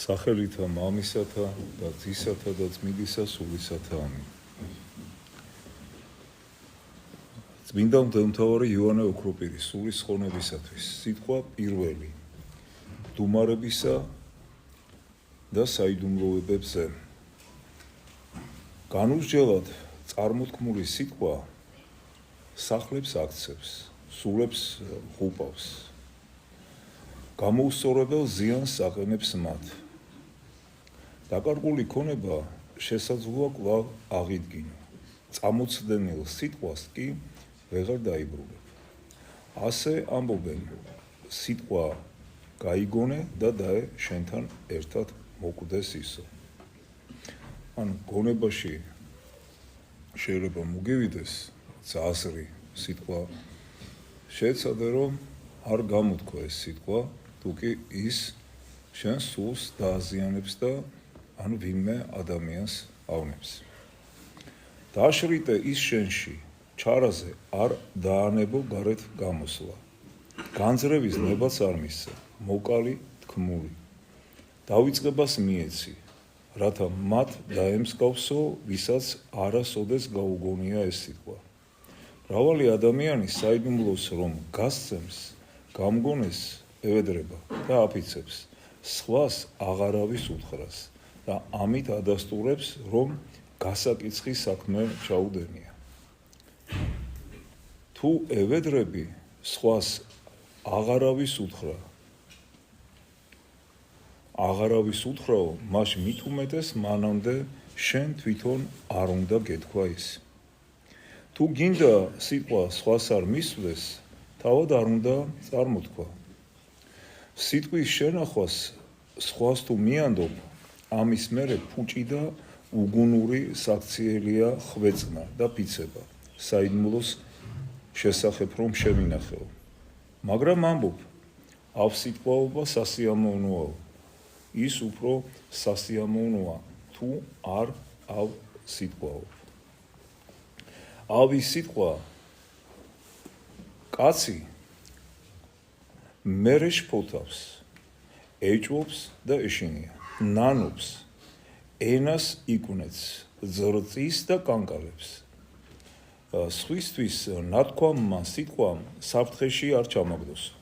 სახელითა მამისათა და ძისათა და წმინდისა სულისათა ამინ. წმინდა მღვდელმთავარი იოანე ოქროპირის სულის ხონებისათვის სიტყვა პირველი დუმარებისა და საიდუმლოებებზე. განუსჯელად წარმოთქმული სიტყვა სახლებს აქცევს, სულებს ხუპავს. გამოუსწორებელ ზიანს აყენებს მათ. დაკარგული ქონება შესაძლოა კვლავ აღიდგინო. წამოწდენილ სიტყვას კი ვეღარ დაიბრუნებ. ასე ამბობენ, სიტყვა გაიგონე და დაე შენთან ერთად მოკვდეს ისო. ანუ გონებაში შეიძლება მოგივიდეს ზაზრი სიტყვა. შეეცადე რომ არ გამოთქვა ეს სიტყვა, თუკი ის შენ სულს დააზიანებს და ანუ ვინმე ადამიანს ავნებს. დააშრიტე ის შენში, ჩარაზე არ დაანებო გარეთ გამოსვლა. განძრევის ნებაც არ მისცა, მოკალი თქმული. დავიწყებას მიეცი, რათა მათ დაემსგავსო, ვისაც არასოდეს გაუგონია ეს სიტყვა. მრავალი ადამიანი საიდუმლოს რომ გასცემს, გამგონეს ევედრება და აფიცებს, სხვას აღარავის უთხრას და ამით ადასტურებს, რომ გასაკიცხი საქმე ჩაუდენია. თუ ევედრები სხვას აღარავის უთხრა, აღარავის უთხრაო, მას მით უმეტეს მანამდე შენ თვითონ არ უნდა გეთქვა ის. თუ გინდა სიტყვა სხვას არ მისვდეს, თავად არ უნდა წარმოთქვა. სიტყვის შენახვას სხვას თუ მიანდობ, ამის მერე ფუჭი და უგუნური საქციელია ხვეწნა და ფიცება, საიდუმლოს შესახებ რომ შემინახეო. მაგრამ ამბობ, ავსიტყვაობა სასიამოვნოა, ის უფრო სასიამოვნოა, თუ არ ავსიტყვაობ. ავის სიტყვა კაცი მერე შფოთავს, ეჭვობს და ეშინია, ნანობს, ენას იკვნეთს, ზრწის და კანკალებს. სხვისთვის ნათქვამმა სიტყვამ საფრთხეში არ ჩამაგდოსო,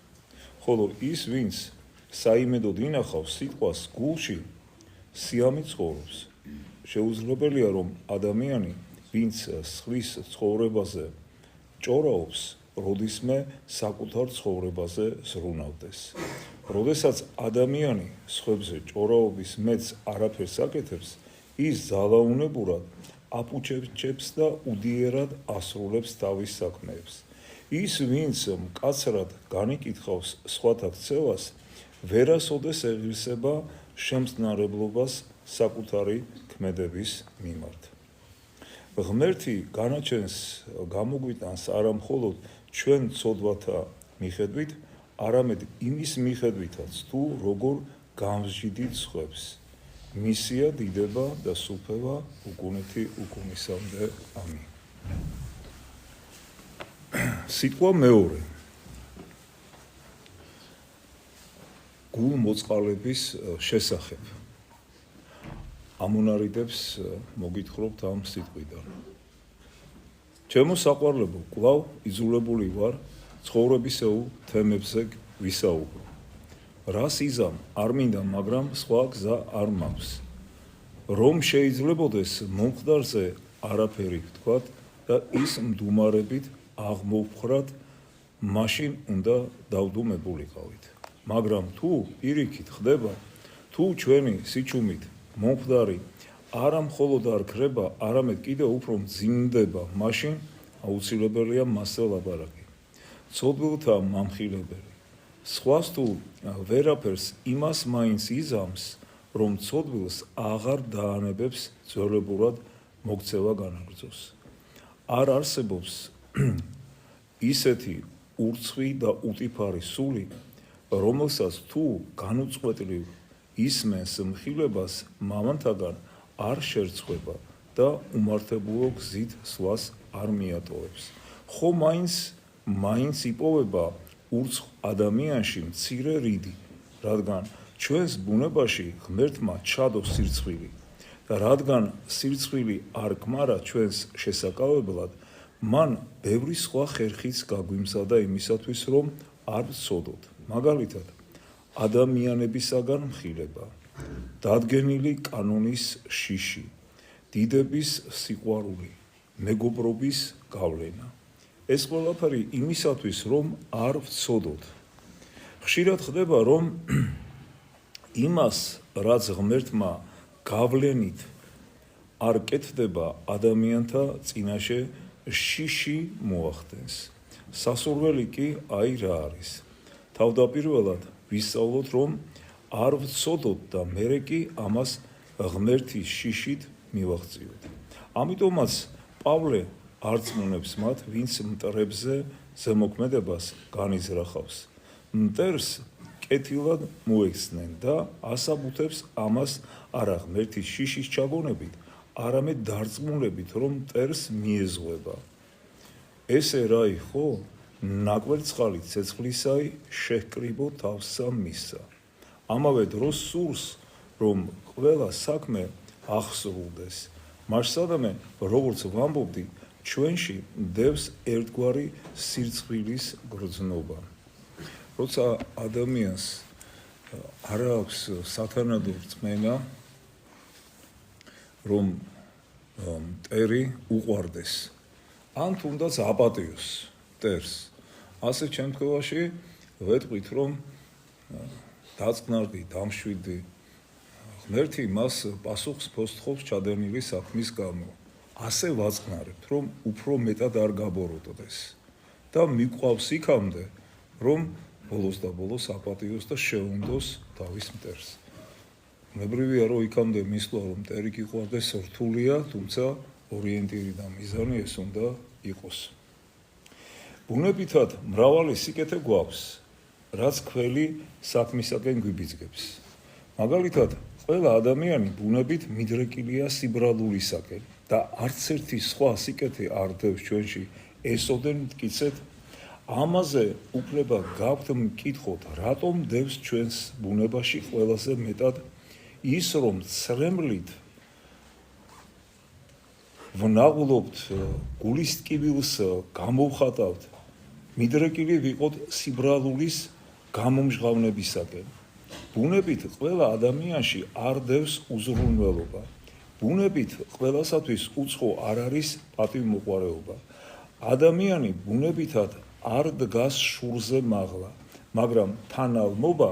ხოლო ის, ვინც საიმედოდ ინახავს სიტყვას გულში, სიამით ცხოვრობს. შეუძლებელია, რომ ადამიანი, ვინც სხვის ცხოვრებაზე ჭორაობს, როდისმე საკუთარ ცხოვრებაზე ზრუნავდეს. როდესაც ადამიანი სხვებზე ჭორაობის მეც არაფერს აკეთებს, ის ძალაუნებურად აფუჩებს და უდიერად ასრულებს თავის საქმეებს. ის, ვინც მკაცრად განიკითხავს სხვათა ქცევას, ვერასოდეს ეღირსება შემწნარებლობას საკუთარი ქმედების მიმართ. ღმერთი განაჩენს გამოგვიტანს არა მხოლოდ ჩვენ ცოდვათა მიხედვით, არამედ იმის მიხედვითაც, თუ როგორ გამსჯიდით სხვებს. მისია დიდება და სუფევა უკუნეთი უკუნისამდე. ამინ. სიტყვა მეორე. გულმოწყალების შესახებ. ამონარიდებს მოგითხრობთ ამ სიტყვიდან. ჩემო საყვარლებო, კვლავ იძულებული ვარ ცხოვრებისეულ თემებზე ვისაუბრო. რას იზამ არ მინდა, მაგრამ სხვა გზა არ მაქვს. რომ შეიძლებოდეს მომხდარზე არაფერი ვთქვათ და ის მდუმარებით აღმოვფხრათ, მაშინ უნდა დავდუმებულიყავით. მაგრამ თუ პირიქით ხდება, თუ ჩვენი სიჩუმით მომხდარი არა მხოლოდ არ ქრება, არამედ კიდევ უფრო მძიმდება, მაშინ აუცილებელია მასზე ლაპარაკი. ცოდვილთა მამხილებელი. სხვას თუ ვერაფერს იმას მაინც იზამს, რომ ცოდვილს აღარ დაანებებს ძველებურად მოქცევა განაგრძოს. არ არსებობს ისეთი ურცხვი და უტიფარი სული, რომელსაც თუ განუწყვეტლივ ისმენს მხილებას, მამანთაგან არ შერცხვება და უმართებულო გზით სხვას არ მიატოვებს. ხო მაინც იპოვება ურცხვ ადამიანში მცირე რიდი, რადგან ჩვენს ბუნებაში ღმერთმა ჩადო სირცხვილი და რადგან სირცხვილი არ გმარა ჩვენს შესაკავებლად, მან ბევრი სხვა ხერხიც გაგვიმზადა იმისათვის, რომ არ ვცოდოთ. მაგალითად, ადამიანებისაგან მხილება, დადგენილი კანონის შიში, დიდების სიყვარული, მეგობრობის გავლენა. ეს ყველაფერი იმისათვის, რომ არ ვცოდოთ. ხშირად ხდება, რომ იმას, რაც ღმერთმა გავლენით არ კეთდება, ადამიანთა წინაშე შიში მოახდენს. სასურველი კი აი რა არის. თავდაპირველად ვისწავლოთ, რომ არ ვცოდოთ და მერე კი ამას ღმერთის შიშით მივაღწიოთ. ამიტომაც პავლე არწმუნებს მათ, ვინც მტრებზე ზემოქმედებას განიზრახავს. მტერს კეთილად მოეხსნენ და ასაბუთებს ამას არა ღმერთის შიშის ჩაგონებით, არამედ დარწმუნებით, რომ მტერს მიეზღვება. ესე რა იყო? ნაკვერცხალი ცეცხლისაი შეჰკრიბო თავსა მისსა. ამავე დროს სურს, რომ ყველა საქმე აღსრულდეს. მასადამე, როგორც ვამბობდი, ჩვენში მდევს ერთგვარი სირცხვილის გრძნობა. როცა ადამიანს არ აქვს სათანადო რწმენა, რომ მტერი უყვარდეს, ან თუნდაც აპატიოს მტერს, ასეთ შემთხვევაში ვეტყვით, რომ დაწყნარდი, დამშვიდი, ღმერთი მას პასუხს ფოსთხოვს ჩადენილი საქმის გამო. ასე ვაწყნარებთ, რომ უფრო მეტად არ გაბოროტდეს და მიყვავს იქამდე, რომ ბოლოს და ბოლოს აპატიოს და შეუნდოს თავის მტერს. მებრივია, რომ იქამდე მისვლა, რომ მტერი გიყვარდეს, რთულია, თუმცა ორიენტირი და მიზანი ეს უნდა იყოს. ბუნებითად მრავალი სიკეთე გვაქვს, რაც ქველი საქმისაკენ გვიბიძგებს. მაგალითად, ყველა ადამიანი ბუნებით მიდრეკილია სიბრალულისაკენ და არც ერთი სხვა სიკეთე არ დევს ჩვენში ესოდენ მტკიცეთ. ამაზე უფლება გაქვთ მკითხოთ, რატომ დევს ჩვენს ბუნებაში ყველაზე მეტად ის, რომ ცრემლით ვნაღლობთ, გულის ტკივილს გამოვხატავთ, მიდრეკილი ვიყოთ სიბრალულის გამომჟღავნებისაკენ. ბუნებით ყველა ადამიანში არ დევს უზრუნველობა. ბუნებით ყველასათვის უცხო არ არის პატივმოყვარეობა. ადამიანი ბუნებითად არ დგას შურზე მაღლა, მაგრამ თანალმობა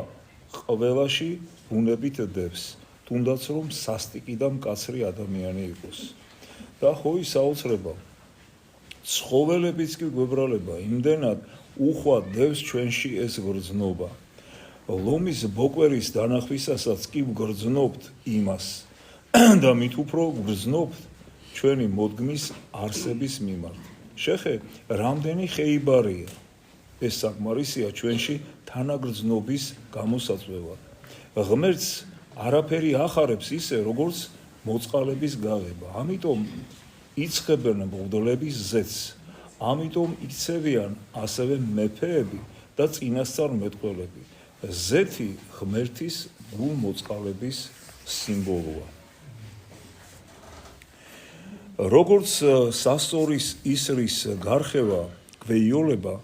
ყველაში ბუნებით დევს, თუნდაც რომ სასტიკი და მკაცრი ადამიანი იყოს. და ხო ის აუცილებლად ცხოველებიც კი გვებრალება, იმდენად უხვად დევს ჩვენში ეს გრძნობა. ლომის ბოკვერის დანახვისასაც კი ვგრძნობთ იმას და მით უფრო ვგრძნობთ ჩვენი მოდგმის არსების მიმართ. შეხე, რამდენი ხეიბარია, ეს საკმარისია ჩვენში თანაგრძნობის გამოსაწვევად. ღმერთს არაფერი ახარებს ისე, როგორც მოწყალების გაღება. ამიტომ იცხებენ მღვდლების ზეთს, ამიტომ იქცევიან ასევე მეფეები და წინასწარმეტყველები. ზეთი ღმერთის გულმოწყალების სიმბოლოა. როგორც სასწორის ისრის გარხევა გვეიოლება,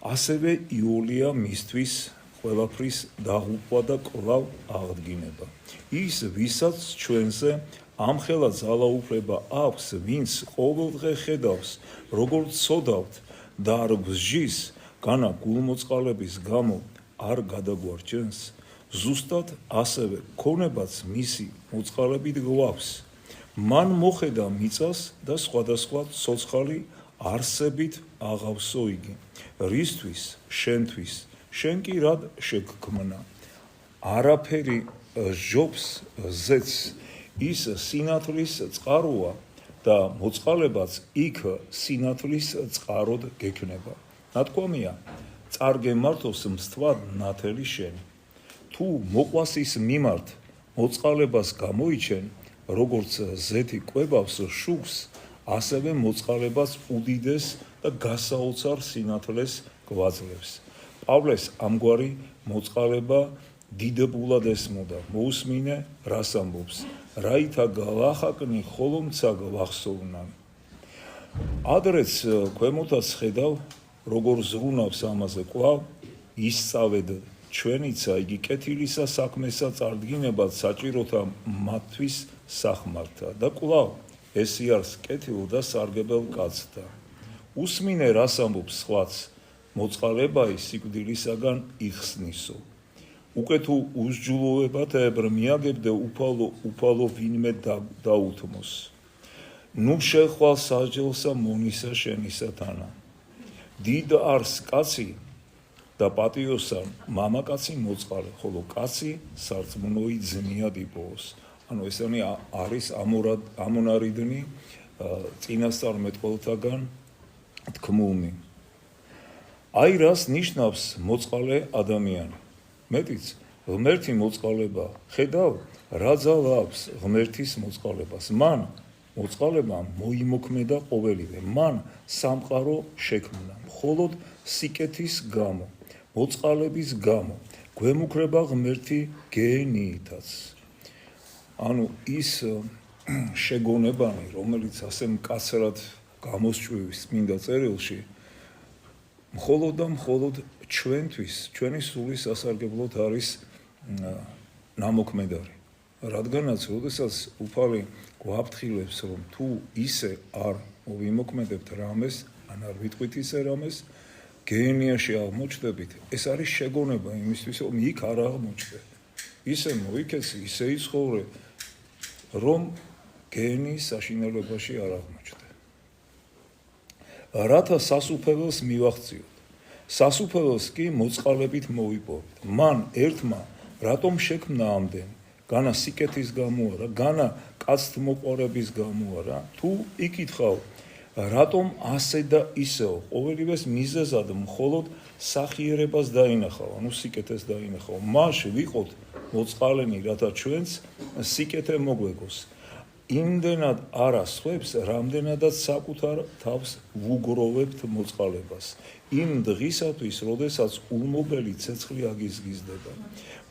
ასევე იოლია მისთვის ყველაფრის დაღუპვა და კვლავ აღდგინება. ის, ვისაც ჩვენზე ამხელა ძალაუფლება აქვს, ვინც ყოველდღე ხედავს, როგორც ცოდავთ და არ გვსჯის, განა გულმოწყალების გამო არ გადაგვარჩენს, ზუსტად ასევე ქონებაც მისი მოწყალებით გვაქვს. მან მოხედა მიწას და სხვადასხვა ცოცხალი არსებით აღავსო იგი. რისთვის, შენთვის, შენ კი რად შეგქმნა. არაფერი ჟობს ზეთს, ის სინათლის წყაროა და მოწყალებაც იქ სინათლის წყაროდ გექნება. ნათქვამია, წარგე მართოს მსთვად ნათელი შენი. თუ მოყვას ის მიმართ მოწყალებას გამოიჩენ, როგორც ზეთი კვებავს შუქს, ასევე მოწყალებას უდიდეს და გასაოცარ სინათლეს გვაძლევს. პავლეს ამგვარი მოწყალება დიდებულად ესმოდა, მოусმინე, რას ამბობს, რაითა გალახაკნი, ხოლომცა გვახსოვნან. ადრეც ქვემოთაც ხედავ, როგორ ზრუნავს ამაზე კვლავ, ისწავედ ჩვენიცა იგი კეთილისა საქმესა წარდგინებად საჭიროთა მათთვის სახმართა და კვლავ ეს იარს კეთილ და სარგებელ კაცთა. უსმინე რას ამბობს სხვაც, მოწყალებაი სიკვდილისაგან იხსნისო. უკვე თუ უსჯულოებათ ებრ მიაგებდე უფალო ვინმე დაუთმოს. ნუ შეხვალ საჯელსა მონისა შენისა თანა. დიდ არს კაცი და პატიოსა მამაკაცი მოწყალე, ხოლო კაცი სარწმუნოი ძნიად იპოვოს. ანუ ესენი არის ამონარიდნი წინასწარმეტყველთაგან თქმულნი. აი რას ნიშნავს მოწყალე ადამიანი. მეტიც ღმერთი მოწყალება, ხედავ რა ძალა აქვს ღმერთის მოწყალებას. მან მოწყალება მოიმოქმედა ყოველივე, მან სამყარო შექმნა, მხოლოდ სიკეთის გამო, მოწყალების გამო, გვემუქრება ღმერთი გენიითაც. ანუ ის შეგონებანი, რომელიც ასე მკაცრად გამოსჭვივის წმინდა წერილში, მხოლოდ და მხოლოდ ჩვენთვის, ჩვენი სულის სასარგებლოდ არის ნამოქმედარი. რადგანაც, როდესაც უფალი გვაფრთხილებს, რომ თუ ისე არ მოვიმოქმედებთ რამეს, ან არ ვიტყვით ისე რამეს, გენიაში აღმოჩნდებით, ეს არის შეგონება იმისთვის, რომ იქ არ აღმოჩნდეთ. ისე მოიქეცი, ისე იცხოვრე, რომ გენის საშინელებაში არ აღმოჩნდე. რათა სასუფეველს მივახციოთ. სასუფეველს კი მოწყალებით მოვიპოვეთ. მან ერთმა რატომ შექმნა ამდენი? განა სიკეთის გამო არა, განა კაცთმოყვარების გამო არა. თუ იკითხავ, რატომ ასე და ისეო, ყოველივეს მიზეზად მხოლოდ სახიერებას დაინახავ, ანუ სიკეთეს დაინახავ. მაშ ვიყოთ მოწყალენი, რათა ჩვენც სიკეთე მოგვეგოს. იმდენად არა სხვებს, რამდენადაც საკუთარ თავს ვუგროვებთ მოწყალებას. იმ დღისათვის, როდესაც ულმობელი ცეცხლი აგიზგიზდება.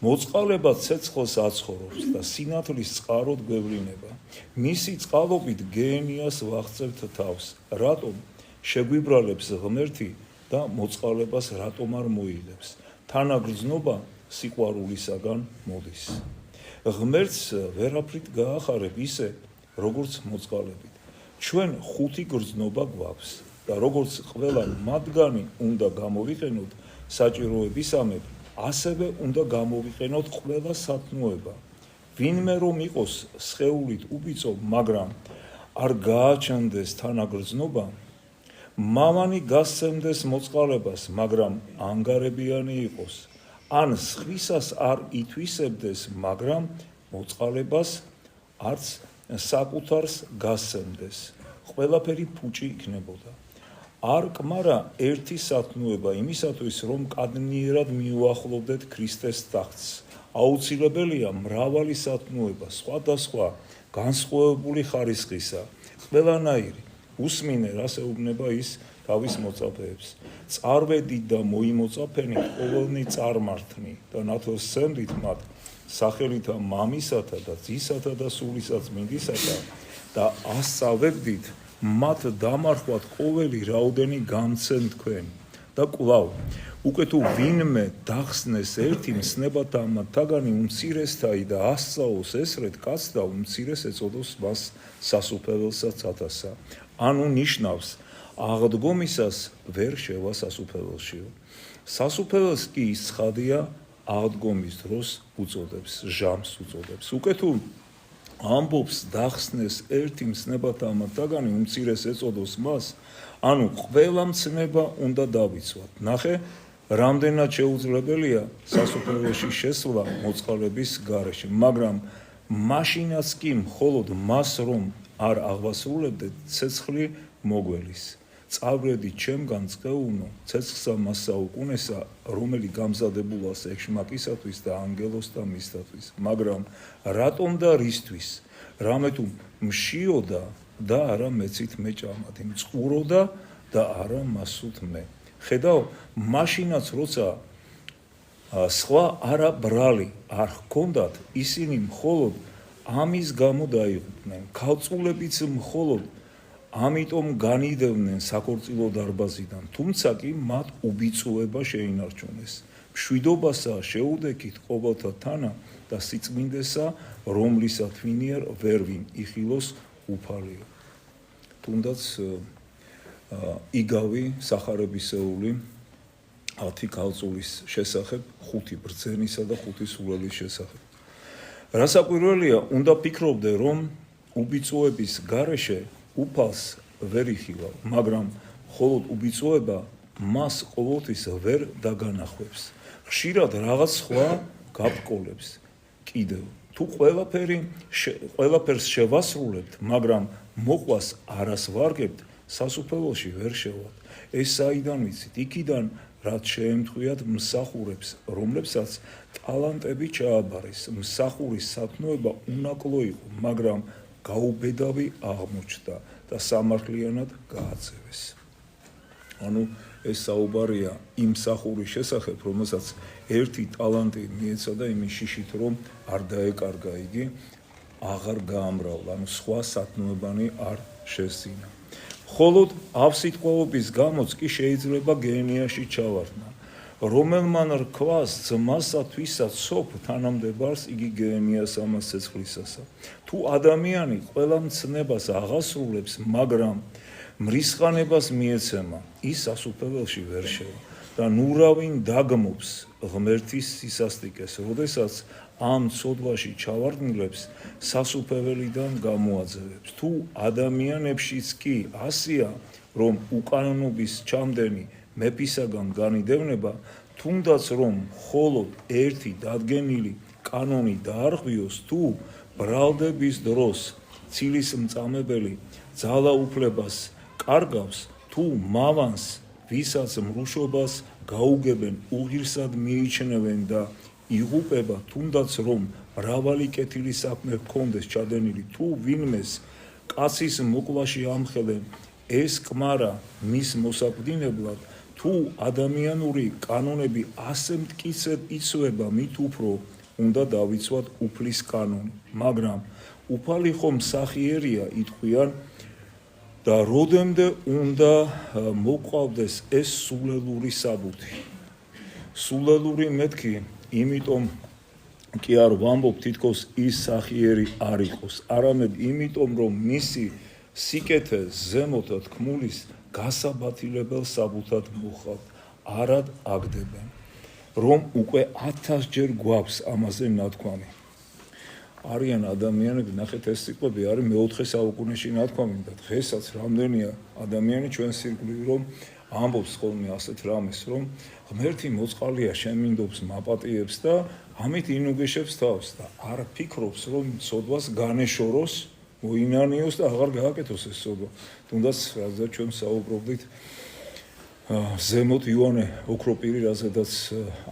მოწყალება ცეცხლს აცხოვრობს და სინათლის წყაროდ გვევლინება. მისი წყალობით გენიას ვაღწევთ თავს. რატომ შეგვიბრალებს ღმერთი და მოწყალებას რატომ არ მოილებს? თანაგრძნობა სიყვარულისაგან მოდის. ღმერთს ვერაფრით გაახარებ ისე, როგორც მოწყალებით. ჩვენ ხუთი გრძნობა გვაქვს და როგორც ყველა მათგანი უნდა გამოვიყენოთ საჭიროებისამებრ, ასევე უნდა გამოვიყენოთ ყველა სათნოება. ვინმე რომ იყოს სხეულით უბიწო, მაგრამ არ გააჩნდეს თანაგრძნობა, მამანი გასცემდეს მოწყალებას, მაგრამ ანგარებიანი იყოს. ან სხვისას არ ითვისებდეს, მაგრამ მოწყალებას არც საკუთარს გასცემდეს. ყველაფერი ფუჭი იქნებოდა. არ კმარა ერთი სათნოება იმისათვის, რომ კადნიერად მიუახლოვდეთ ქრისტეს ტახტს. აუცილებელია მრავალი სათნოება, სხვადასხვა განსხვავებული ხარისხისა, ყველანაირი. უსმინე რას ეუბნება ის თავის მოწაფეებს. წარვედით და მოიმოწაფენით ყოველნი წარმართნი და ნათელს სცემდით მათ სახელითა მამისათა და ძისათა და სულისა წმინდისათა და ასწავებდით მათ დამარხვათ ყოველი რაოდენი გამცენ თქვენ და კვლავ უკვე თუ ვინმე დახსნეს ერთი მსნებათა მათგანი უმცირესთაი და ასწავლოს ესრეთ კაც და უმცირეს ეწოდოს მას სასუფეველსაც ათასა. ანუ ნიშნავს აღდგომისას ვერ შევა სასუფეველშიო. სასუფეველს კი ის ცხადია აღდგომის დროს უწოდებს, ჟამს უწოდებს. უკვე თუ ამბობს დახსნეს ერთი მსნებათა მათგანი უმცირეს ეწოდოს მას, ანუ ყველა მცნება უნდა დავიცვათ. ნახე, რამდენად შეუძლებელია სასუფეველში შესვლა მოწყალების გარეშე, მაგრამ მაშინაც კი მხოლოდ მას რომ არ აღვასრულებდეთ, ცეცხლი მოგველის. წავრედი ჩემგან წყეულნო, ცეცხლსა მას საუკუნესა, რომელი გამზადებულას ექშმაკისათვის და ანგელოს და მისთათვის. მაგრამ რატომ და რისთვის? რამე თუ მშიოდა და არა მეცით მეჭამათი, მწყუროდა და არა მასუთ მე. ხედავ, მაშინაც როცა სხვა არა ბრალი არ ჰქონდათ, ისინი მხოლოდ ამის გამო დაიღუპნენ, ქალწულებიც მხოლოდ ამიტომ განიდევდნენ საქორწილო დარბაზიდან, თუმცა კი მათ უბიწოება შეინარჩუნეს. მშვიდობასა შეუდექით ყოველთა თანა და სიწმინდესა, რომლისა თვინიერ ვერვინ იხილოს უფალია. თუნდაც იგავი სახარებისეული 10 ქალწულის შესახებ, 5 ბრძენისა და 5 სულელის შესახებ. რასაკვირველია, უნდა ფიქრობდე, რომ უბიწოების გარეშე უფალს ვერ იხილავ, მაგრამ მხოლოდ უბიწოება მას ყოველთვის ვერ დაგანახვებს. ხშირად რაღაც სხვა გაბრკოლებს. კიდევ თუ ყველაფერს შევასრულებთ, მაგრამ მოყვას არას ვარგებთ, სასუფეველში ვერ შევად. ეს საიდან ვიცით? იქიდან, რაც შეემთხვიათ მსახურებს, რომლებსაც ტალანტები ჩააბარეს. მსახურის სათნოება უნაკლო იყო, მაგრამ გაუბედავი აღმოჩნდა და სამართლიანად გააძევეს. ანუ ეს საუბარია იმ მსახურის შესახებ, რომელსაც ერთი ტალანტი მიეცა და იმის შიშით, რომ არ დაეკარგა იგი, აღარ გაამრავლა, ანუ სხვა სათნოებანი არ შესძინა. მხოლოდ ავსიტყვაობის გამოც კი შეიძლება გენიაში ჩავარდნა. რომელმან რქვას ძმასათვისაც სოფ თანამდებარს, იგი გენიას ამას ცეცხლისასა. თუ ადამიანი ყველა მცნებას აღასრულებს, მაგრამ მრისხანებას მიეცემა, ის სასუფეველში ვერ შევა და ნურავინ დაგმობს ღმერთის სისასტიკეს, როდესაც ამ ცოდვაში ჩავარდნილებს სასუფეველიდან გამოაძევებს. თუ ადამიანებშიც კი ასია, რომ უკანონობის ჩამდენი მეფისაგან განიდევნება, თუნდაც რომ მხოლოდ ერთი დადგენილი კანონი დაარღვიოს, თუ ბრალდების დროს ცილისმწამებელი ძალაუფლებას კარგავს, თუ მავანს, ვისაც მრუშობას გაუგებენ, უღირსად მიიჩნევენ და იღუპება, თუნდაც რომ მრავალი კეთილი საქმე ჰქონდეს ჩადენილი, თუ ვინმეს კაცის მოკლაში ამხელენ, ეს კმარა მის მოსაკვდინებლად, თუ ადამიანური კანონები ასე მტკიცედ იცვება, მით უფრო უნდა დავიცვათ უფლის კანონი. მაგრამ უფალი ხომ მსახიერია, იტყვიან, და როდემდე უნდა მოყავდეს ეს სულელური საბუთი. სულელური მეთქი, იმიტომ კი არ ვამბობ, თითქოს ის სახიერი არ იყოს, არამედ იმიტომ, რომ მისი სიკეთე ზემოთ თქმულის გასაბათილებელ საბუთად მოხავთ, არად აგდებენ, რომ უკვე 1000 ჯერ გვაქვს ამაზე ნათქვამი. არიან ადამიანები, ნახეთ ეს სიტყვები არის მე-4 საუკუნეში ნათქვამი და დღესაც რამდენია ადამიანი ჩვენს ირგვლივ, რომ ამბობს ხოლმე ასეთ რამეს, რომ ღმერთი მოწყალია, შემინდობს, მაპატიებს და ამით ინუგეშებს თავს და არ ფიქრობს, რომ ცოდვას განეშოროს, მოინანიოს და აღარ გააკეთოს ეს ცოდვა. თუნდაც რაზეც ჩვენ საუბრობდით, ზემოთ იოანე ოქროპირი, რაზედაც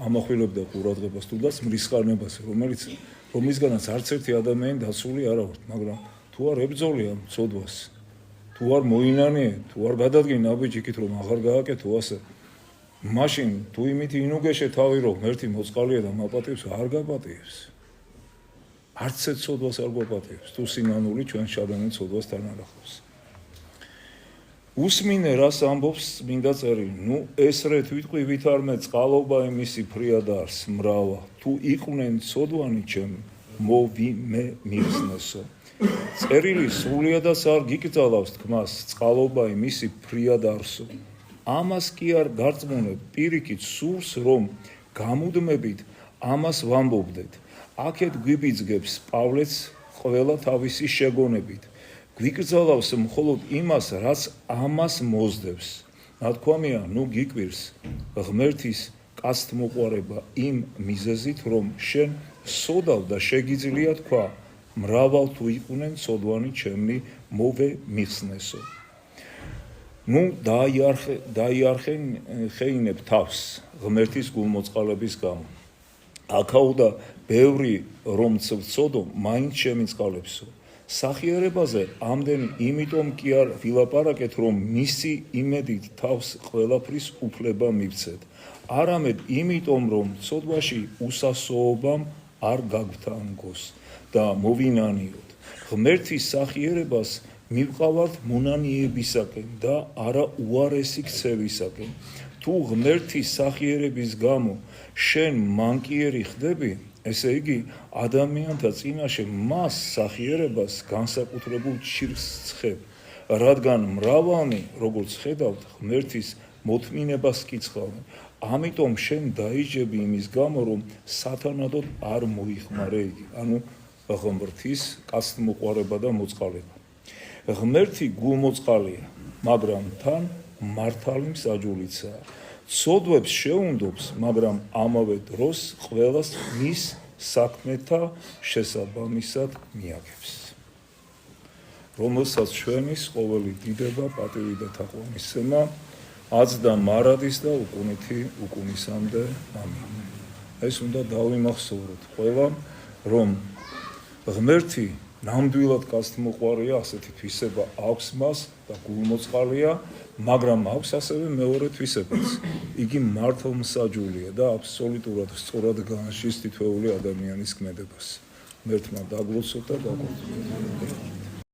ამახვილებდა ყურადღებას, თუნდაც მრისხანებას, რომლისგანაც არც ერთი ადამიანი დაცული არა ვართ, მაგრამ თუ არ ებრძოლია ცოდვას, თუ არ მოინანიე, თუ არ გადადგენ ნაბიჯით, რომ აღარ გააკეთო ასე, მაშინ თუ იმით ინუგეშე თავი, რომ ღმერთი მოწყალია და მაპატიებს, არ გაპატიებს. არც ერთ ცოდვას არ გვაპატიებს, თუ სინანული ჩვენ შადანენ ცოდვასთან არ ახლავს. უსმინე რას ამბობს წმინდა წერილი, ნუ ესრეთ ვიტყვი ვითარმე წყალობა იმისი ფრიადარს მრავა, თუ იყვნენ ცოდვანი ჩემ მოვიმე მიხსნესო. წერილი სრულიადაც არ გიკრძალავს თქმას წყალობა იმისი ფრიადარსო. ამას კი არ გარწმუნებ, პირიქით სურს რომ გამუდმებით ამას ვამბობდეთ. აქეთ გვიბიძგებს პავლეც ყველა თავისი შეგონებით. გვიკრძალავს მხოლოდ იმას, რაც ამას მოსდევს. ნათქვამია, ნუ გიკვირს ღმერთის კაცთმოყვარება იმ მიზეზით, რომ შენ სოდავ და შეგიძლია თქვა, მრავალ თუ იყვნენ ცოდვანი ჩემნი მოვე მიხსნესო. ნუ დაიარხენებ თავს ღმერთის გულმოწყალების გამო. აქაუდა ბევრი რომ ცოდო, მაინც შემიწყალებსო. სახიერებაზე ამდენი იმიტომ კი არ ვილაპარაკეთ, რომ მისი იმედით თავს ყველაფრის უფლება მივცეთ. არამედ იმიტომ, რომ ცოდვაში უსასოობამ არ გაგვთანგოს და მოვინანიოთ. ღმერთის სახიერებას მივყავართ მონანიებისაკენ და არა უარესი ქცევისაკენ. თუ ღმერთის სახიერების გამო შენ მანკიერი ხდები, ესე იგი ადამიანთა წინაშე მას სახიერებას განსაკუთრებულ ჩირს ცხებ, რადგან მრავალნი, როგორც ხედავთ, ღმერთის მოთმინებას კიცხავენ. ამიტომ შენ დაიჯები იმის გამო, რომ სათანადოდ არ მოიხმარე იგი, ანუ ღმერთის კაცთმოყვარება და მოწყალება. ღმერთი გულმოწყალია, მაგრამ თან მართალი მსაჯულიცაა. ცოდვებს შეუნდობს, მაგრამ ამავე დროს ყველას მის საქმეთა შესაბამისად მიაგებს. რომელსაც ჩვენის ყოველი დიდება, პატივი და თაყვანისცემა আজ და მარადის და უკუნითი უკუნისამდე. ამინ. ეს უნდა დავიმახსოვროთ ყველამ, რომ ღმერთი ნამდვილად კაცთმოყვარია, ასეთი თვისება აქვს მას და გულმოწყალია, მაგრამ აქვს ასევე მეორე თვისებაც. იგი მართლმსაჯულია და აბსოლუტურად სწორად განშის თითოეული ადამიანის ქმედებას. ღმერთმა დაგლოცოთ და გაგვარჯოს.